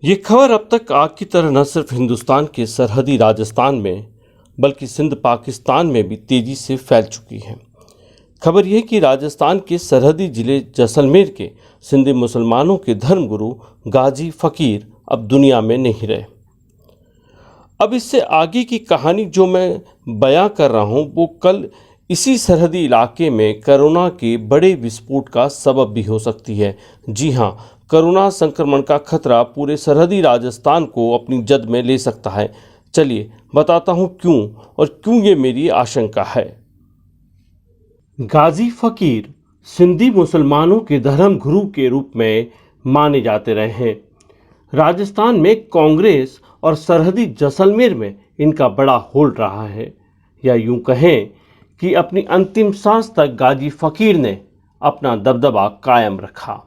ये खबर अब तक आग की तरह न सिर्फ हिंदुस्तान के सरहदी राजस्थान में बल्कि सिंध पाकिस्तान में भी तेजी से फैल चुकी है। खबर यह कि राजस्थान के सरहदी जिले जैसलमेर के सिंधी मुसलमानों के धर्मगुरु गाजी फकीर अब दुनिया में नहीं रहे। अब इससे आगे की कहानी जो मैं बयां कर रहा हूं वो कल इसी सरहदी इलाके में कोरोना के बड़े विस्फोट का सबब भी हो सकती है। जी हां, कोरोना संक्रमण का खतरा पूरे सरहदी राजस्थान को अपनी जद में ले सकता है। चलिए बताता हूं क्यों और क्यों ये मेरी आशंका है। गाजी फकीर सिंधी मुसलमानों के धर्म गुरु के रूप में माने जाते रहे हैं। राजस्थान में कांग्रेस और सरहदी जैसलमेर में इनका बड़ा होल्ड रहा है, या यूं कहें कि अपनी अंतिम सांस तक गाजी फकीर ने अपना दबदबा कायम रखा।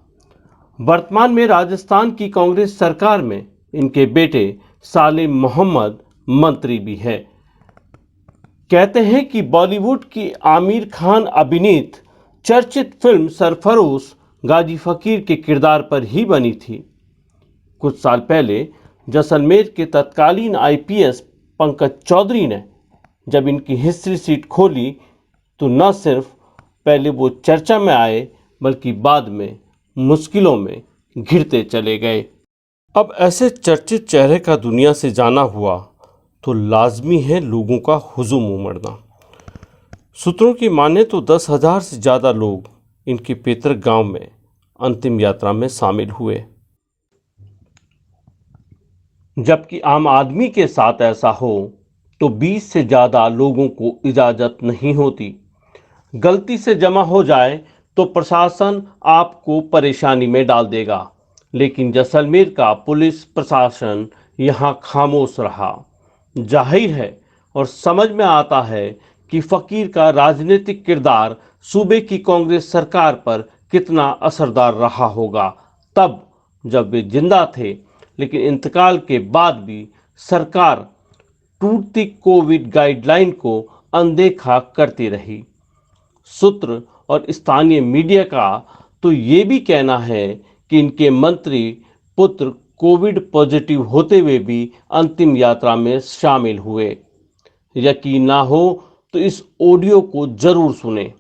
वर्तमान में राजस्थान की कांग्रेस सरकार में इनके बेटे सालेम मोहम्मद मंत्री भी है। कहते हैं कि बॉलीवुड की आमिर खान अभिनीत चर्चित फिल्म सरफरोश गाजी फकीर के किरदार पर ही बनी थी। कुछ साल पहले जैसलमेर के तत्कालीन आईपीएस पंकज चौधरी ने जब इनकी हिस्ट्री सीट खोली तो न सिर्फ पहले वो चर्चा में आए बल्कि बाद में मुश्किलों में घिरते चले गए। अब ऐसे चर्चित चेहरे का दुनिया से जाना हुआ तो लाजमी है लोगों का हुजूम उमड़ना। सूत्रों की माने तो 10,000 से ज़्यादा लोग इनके पैतृक गांव में अंतिम यात्रा में शामिल हुए। जबकि आम आदमी के साथ ऐसा हो तो 20 से ज़्यादा लोगों को इजाज़त नहीं होती। गलती से जमा हो जाए तो प्रशासन आपको परेशानी में डाल देगा, लेकिन जैसलमेर का पुलिस प्रशासन यहाँ खामोश रहा। जाहिर है और समझ में आता है कि फकीर का राजनीतिक किरदार सूबे की कांग्रेस सरकार पर कितना असरदार रहा होगा तब जब वे जिंदा थे, लेकिन इंतकाल के बाद भी सरकार टूटती कोविड गाइडलाइन को अनदेखा करती रही। सूत्र और स्थानीय मीडिया का तो ये भी कहना है कि इनके मंत्री पुत्र कोविड पॉजिटिव होते हुए भी अंतिम यात्रा में शामिल हुए। यकीन ना हो तो इस ऑडियो को जरूर सुने।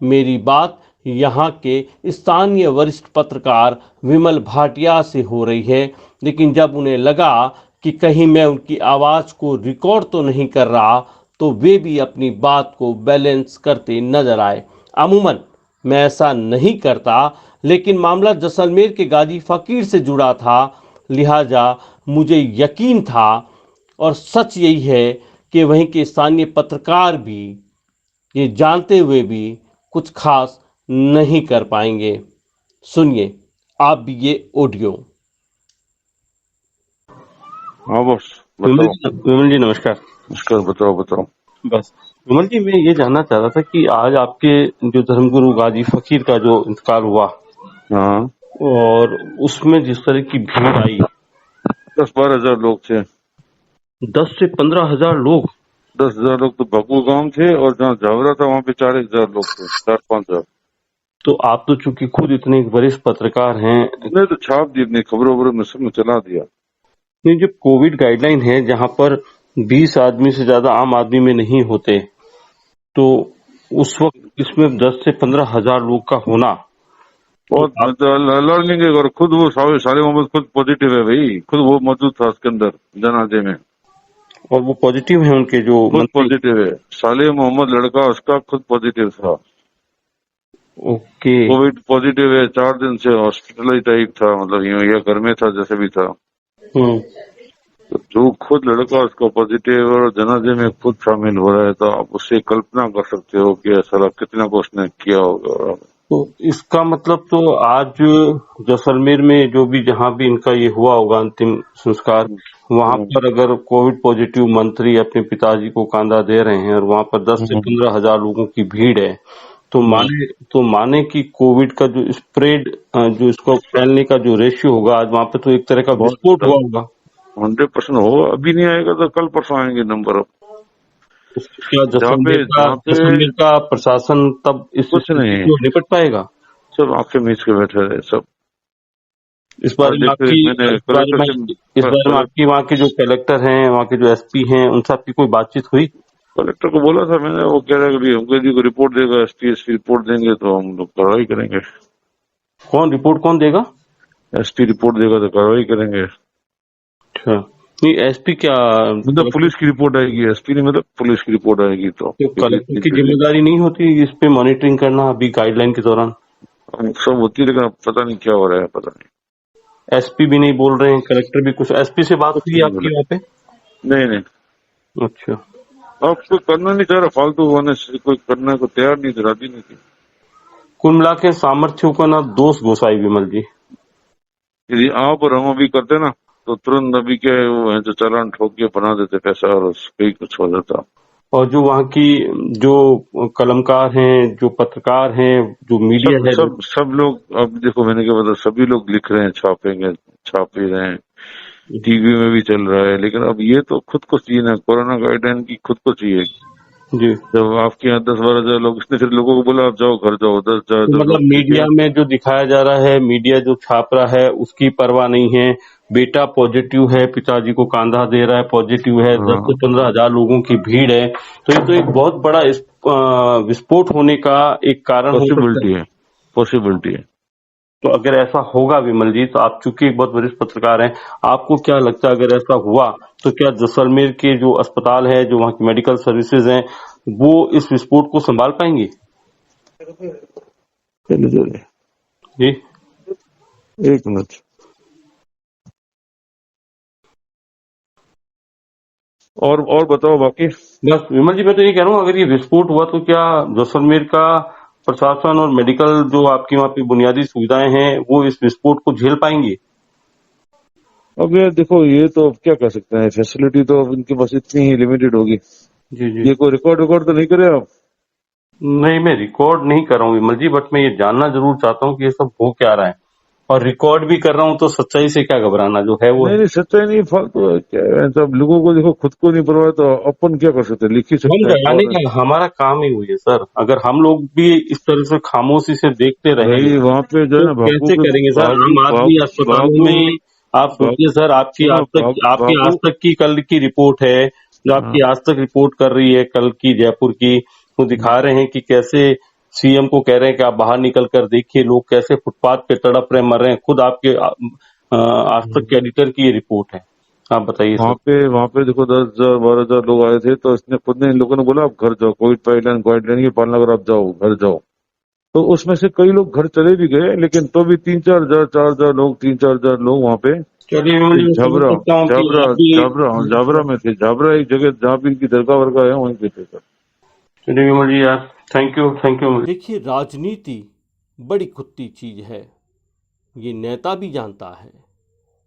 मेरी बात यहाँ के स्थानीय वरिष्ठ पत्रकार विमल भाटिया से हो रही है, लेकिन जब उन्हें लगा कि कहीं मैं उनकी आवाज़ को रिकॉर्ड तो नहीं कर रहा तो वे भी अपनी बात को बैलेंस करते नजर आए। अमूमन मैं ऐसा नहीं करता, लेकिन मामला जैसलमेर के गाजी फकीर से जुड़ा था, लिहाजा मुझे यकीन था और सच यही है कि वहीं के स्थानीय पत्रकार भी ये जानते हुए भी कुछ खास नहीं कर पाएंगे। सुनिए आप भी ये ऑडियो। हाँ बॉस विमल जी नमस्कार। नमस्कार। बताओ। बस विमल जी, मैं ये जानना चाह रहा था कि आज आपके जो धर्मगुरु गाजी फकीर का जो इंतकाल हुआ, हाँ, और उसमें जिस तरह की भीड़ आई, 10-12 हजार लोग थे। 10 से 15,000 लोग। 10,000 लोग तो भक्कू गांव थे और जहाँ झावरा था वहाँ पे 4,000 लोग थे, 4-5 हजार। तो आप तो चूंकि खुद इतने वरिष्ठ पत्रकार हैं, मैंने तो छाप दी अपनी खबरों में सब में चला दिया। ये जो कोविड गाइडलाइन है जहां पर 20 आदमी से ज्यादा आम आदमी में नहीं होते, तो उस वक्त इसमें 10 से 15,000 लोग का होना बहुत अलर्निंग है। और खुद वो साले मोहम्मद खुद पॉजिटिव है भाई, खुद वो मौजूद था उसके अंदर जनाजे में, और वो पॉजिटिव है उनके जो खुद पॉजिटिव है। साले मोहम्मद लड़का उसका खुद पॉजिटिव था। ओके। कोविड पॉजिटिव है, 4 दिन से हॉस्पिटलाइज टाइप था, मतलब या घर में था जैसे भी था। तो जो खुद लड़का उसका पॉजिटिव और जनाजे में खुद शामिल हो रहा है, तो आप उससे कल्पना कर सकते हो कि ऐसा कितना को उसने किया होगा। तो इसका मतलब तो आज जैसलमेर में जो भी जहां भी इनका ये हुआ होगा अंतिम संस्कार, वहां पर अगर कोविड पॉजिटिव मंत्री अपने पिताजी को कांधा दे रहे हैं और वहां पर 10 से 15,000 लोगों की भीड़ है, तो माने कि कोविड का जो स्प्रेड, जो इसको फैलने का जो रेशियो होगा, आज वहां पर तो एक तरह का विस्फोट हुआ होगा। 100% होगा। अभी नहीं आएगा तो कल परसों आएंगे नंबर। क्या जैसलमेर का प्रशासन तब इस कुछ नहीं निपट पाएगा? सब आंखें मीच के बैठे रहे सब। इस बारे में देखो आपकी मैंने इस बारे में इस बारे में आपकी वहाँ के जो कलेक्टर हैं, वहाँ के जो एसपी हैं, उनसे आपकी कोई बातचीत हुई? कलेक्टर को बोला था मैंने, वो कह रहा है कि हमको यदि को रिपोर्ट देगा, एसपी रिपोर्ट देंगे तो हम लोग कार्रवाई करेंगे। कौन रिपोर्ट कौन देगा? एसपी रिपोर्ट देगा तो कार्रवाई करेंगे। अच्छा, नहीं एसपी क्या मतलब पुलिस की रिपोर्ट आएगी, एसपी नहीं, मतलब पुलिस की रिपोर्ट आएगी तो क्योंकि कलेक्टर इतनी की जल्दी जिम्मेदारी नहीं होती इस पे मॉनिटरिंग करना अभी गाइडलाइन के दौरान? सब होती है, लेकिन अब पता नहीं क्या हो रहा है, पता नहीं। एसपी भी नहीं बोल रहे हैं, कलेक्टर भी कुछ, एसपी से बात कुछ हुई नहीं बोला। आपकी वहाँ पे? नहीं नहीं, अच्छा, अब कोई करना नहीं चाह रहा, फालतू होने से कोई करने को तैयार नहीं थी, राजी नहीं थी। कुल मिला के सामर्थ्यों का ना दोष गोसाई विमल जी। यदि आप और हम अभी करते ना तो तुरंत अभी के वो है जो चालान ठोक के बना देते पैसा और कहीं कुछ हो जाता। और जो वहाँ की जो कलमकार हैं, जो पत्रकार हैं, जो मीडिया सब है, सब सब लोग, अब देखो मैंने क्या बताया, सभी लोग लिख रहे हैं, छापेंगे, छाप ही रहे हैं, टीवी में भी चल रहा है, लेकिन अब ये तो खुद को चाहिए ना, कोरोना गाइडलाइन की खुद को चाहिए। जी, जब आपके यहाँ 10-12 हजार लोग, इसने फिर लोगों को बोला आप जाओ घर जाओ, 10 हजार तो जो मतलब लोग थे मीडिया में जो दिखाया जा रहा है, मीडिया जो छाप रहा है, उसकी परवाह नहीं है। बेटा पॉजिटिव है, पिताजी को कांधा दे रहा है, पॉजिटिव है, 10 से 15 हजार लोगों की भीड़ है, तो ये तो एक बहुत बड़ा विस्फोट होने का एक कारण हो सकता है। पॉसिबिलिटी है, पॉसिबिलिटी है। तो अगर ऐसा होगा विमल जी, तो आप चूंकि एक बहुत वरिष्ठ पत्रकार हैं, आपको क्या लगता है अगर ऐसा हुआ तो क्या जैसलमेर के जो अस्पताल है, जो वहाँ की मेडिकल सर्विसेज हैं, वो इस विस्फोट को संभाल पाएंगी? चलिए चलिए, जी, 1 मिनट। और बताओ बाकी। बस विमल जी मैं तो ये कह रहा हूँ, अगर ये विस्फोट हुआ तो क्या जैसलमेर का प्रशासन और मेडिकल जो आपकी वहाँ पे बुनियादी सुविधाएं हैं, वो इस विस्फोट को झेल पाएंगी? अब यार देखो, ये तो अब क्या कर सकते हैं, फैसिलिटी तो अब इनके पास इतनी ही लिमिटेड होगी। जी जी। ये कोई रिकॉर्ड रिकॉर्ड तो नहीं करे आप? नहीं, मैं रिकॉर्ड नहीं कर रहा हूँ विमल जी, बट मैं ये जानना जरूर चाहता हूँ कि ये सब हो क्या रहा है, और रिकॉर्ड भी कर रहा हूँ तो सच्चाई से क्या घबराना, जो है वो नहीं है। नहीं, सच्चाई नहीं, फालतू है, क्या है, सब लोगों को देखो, खुद को नहीं परवाह तो अपन क्या कर सकते हैं, लिख ही हम सकते हैं डराने अखबार में। का हमारा काम ही हुई है सर, अगर हम लोग भी इस तरह से खामोशी से देखते रहे भाई वहां पे जो है तो ना, भागू कैसे के करेंगे सर? भागू आम आदमी भाग अस्पतालों भागू में, आप भाग सोचिए सर, आपकी सुनो, आज तक आपकी आज भागू। तक की कल की रिपोर्ट है, जो हाँ, आपकी आज तक रिपोर्ट कर रही है कल की जयपुर की, वो दिखा रहे हैं कि कैसे सीएम को कह रहे हैं कि आप बाहर निकल कर देखिए लोग कैसे फुटपाथ पे तड़प रहे, मर रहे हैं। खुद आपके आज तक के एडिटर की ये रिपोर्ट है। आप बताइए सर। वहां पे देखो 10,000 12,000 लोग आए थे, तो इसने खुद ने इन लोगों ने बोला आप घर जाओ, कोविड गाइडलाइन की पालना करो, आप जाओ घर जाओ। तो उसमें से कई लोग घर चले भी गए, लेकिन तो भी 3-4 हजार, 4 हजार लोग, 3-4 हजार लोग वहां पे चलिए विमल जी, मैं समझ झाबरा सकता हूँ कि झाबरा आप भी। झाबरा हाँ, झाबरा में थे, झाबरा एक जगह जहाँ भी इनकी दरगाह वर्गा है वहीं पे थे सर। चलिए विमल जी यार, थैंक यू। देखिए, राजनीति बड़ी कुत्ती चीज है, ये नेता भी जानता है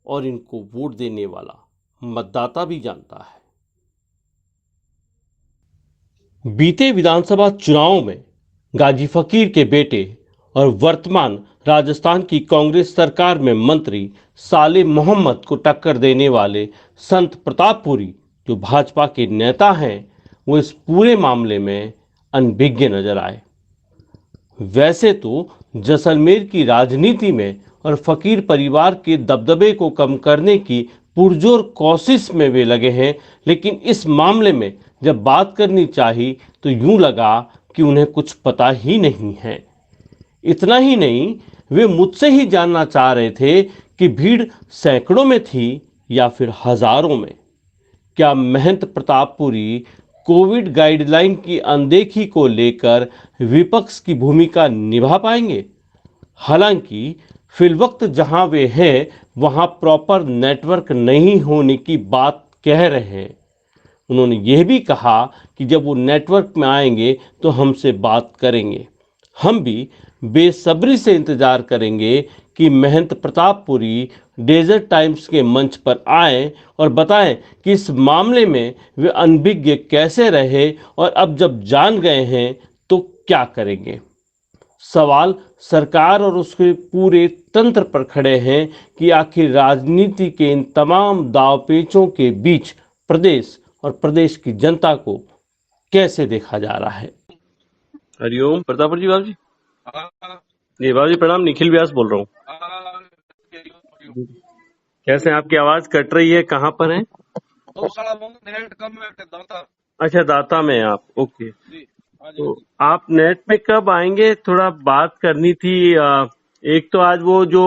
और इनको वोट देने वाला मतदाता भी जानता है। बीते विधानसभा चुनाव में गाजी फकीर के बेटे और वर्तमान राजस्थान की कांग्रेस सरकार में मंत्री साले मोहम्मद को टक्कर देने वाले संत प्रतापपुरी, जो भाजपा के नेता हैं, वो इस पूरे मामले में अनभिज्ञ नजर आए। वैसे तो जैसलमेर की राजनीति में और फकीर परिवार के दबदबे को कम करने की पुरजोर कोशिश में वे लगे हैं, लेकिन इस मामले में जब बात करनी चाहिए तो यूं लगा कि उन्हें कुछ पता ही नहीं है। इतना ही नहीं, वे मुझसे ही जानना चाह रहे थे कि भीड़ सैकड़ों में थी या फिर हजारों में। क्या महंत प्रतापपुरी कोविड गाइडलाइन की अनदेखी को लेकर विपक्ष की भूमिका निभा पाएंगे? हालांकि फिलवक्त जहां वे हैं वहां प्रॉपर नेटवर्क नहीं होने की बात कह रहे हैं। उन्होंने यह भी कहा कि जब वो नेटवर्क में आएंगे तो हमसे बात करेंगे। हम भी बेसब्री से इंतजार करेंगे कि महंत प्रतापपुरी डेजर्ट टाइम्स के मंच पर आए और बताएं कि इस मामले में वे अनभिज्ञ कैसे रहे और अब जब जान गए हैं तो क्या करेंगे। सवाल सरकार और उसके पूरे तंत्र पर खड़े हैं कि आखिर राजनीति के इन तमाम दांवपेचों के बीच प्रदेश और प्रदेश की जनता को कैसे देखा जा रहा है। हरिओम प्रतापपुर जी, बाबू जी। जी बाबू जी प्रणाम, निखिल व्यास बोल रहा हूँ। कैसे आपकी आवाज कट रही है, कहाँ पर है? गौशाला नेट कम है दाता। अच्छा, दाता में आप, ओके। जी हाँ जी। तो आप नेट पे कब आएंगे? थोड़ा बात करनी थी। एक तो आज वो जो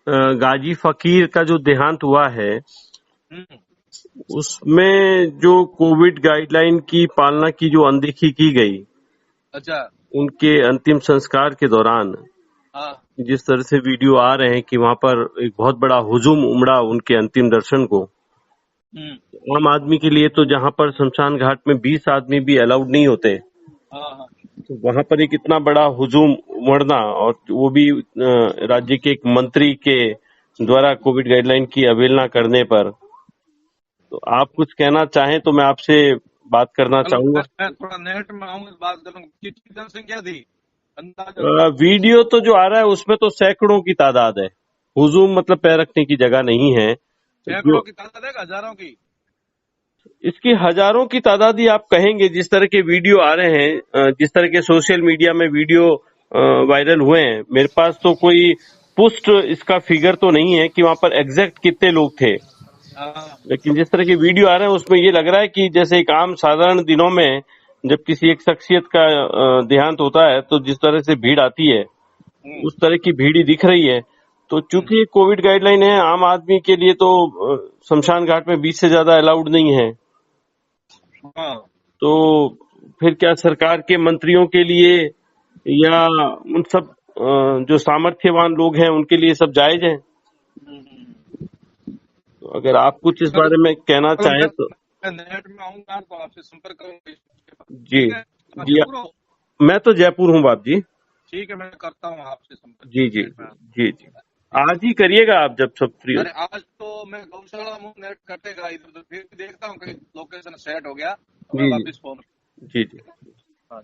गाजी फकीर का जो देहांत हुआ है, हम्म, उसमें जो कोविड गाइडलाइन की पालना की जो अनदेखी की गई अच्छा उनके अंतिम संस्कार के दौरान, हाँ जिस तरह से वीडियो आ रहे हैं कि वहां पर एक बहुत बड़ा हुजूम उमड़ा उनके अंतिम दर्शन को। आम आदमी के लिए तो जहां पर शमशान घाट में 20 आदमी भी अलाउड नहीं होते, हाँ हाँ तो वहां पर एक इतना बड़ा हुजूम उमड़ना, और वो भी राज्य के एक मंत्री के द्वारा कोविड गाइडलाइन की अवहेलना करने पर, तो आप कुछ कहना चाहें तो मैं आपसे बात करना चलो चाहूंगा। मैं थोड़ा नेट में आऊंगा बात करूंगा। कितनी जनसंख्या थी अंदाजा? वीडियो तो जो आ रहा है उसमें तो सैकड़ों की तादाद है। हुजूम मतलब पैर रखने की जगह नहीं है। सैकड़ों जो की तादाद है, हजारों की? इसकी हजारों की तादाद ही आप कहेंगे, जिस तरह के वीडियो आ रहे हैं, जिस तरह के सोशल मीडिया में वीडियो वायरल हुए हैं। मेरे पास तो कोई पुष्ट इसका फिगर तो नहीं है कि वहां पर एग्जैक्ट कितने लोग थे, हाँ लेकिन जिस तरह के वीडियो आ रहे हैं उसमें ये लग रहा है कि जैसे एक आम साधारण दिनों में जब किसी एक शख्सियत का देहांत होता है तो जिस तरह से भीड़ आती है, उस तरह की भीड़ ही दिख रही है। तो चूंकि कोविड गाइडलाइन है, आम आदमी के लिए तो शमशान घाट में 20 से ज्यादा अलाउड नहीं है। हाँ तो फिर क्या सरकार के मंत्रियों के लिए या उन सब जो सामर्थ्यवान लोग हैं उनके लिए सब जायज है? तो अगर आप कुछ इस चलो बारे में कहना चलो चाहें तो। मैं नेट में आऊंगा तो आपसे संपर्क करूंगा इसके बाद। जी ठीक है, जी, जयपुर हो? मैं तो जयपुर हूँ बाप जी। ठीक है, मैं करता हूँ आपसे संपर्क जी जी नेट में। जी जी, ठीक है। आज ही करिएगा आप जब सब फ्री हो। अरे आज तो मैं गौशाला में नेट कटेगा इधर उधर, फिर भी देखता हूँ कहीं लोकेशन सेट हो गया तो मैं जी वापस फोन। जी जी। हाँ।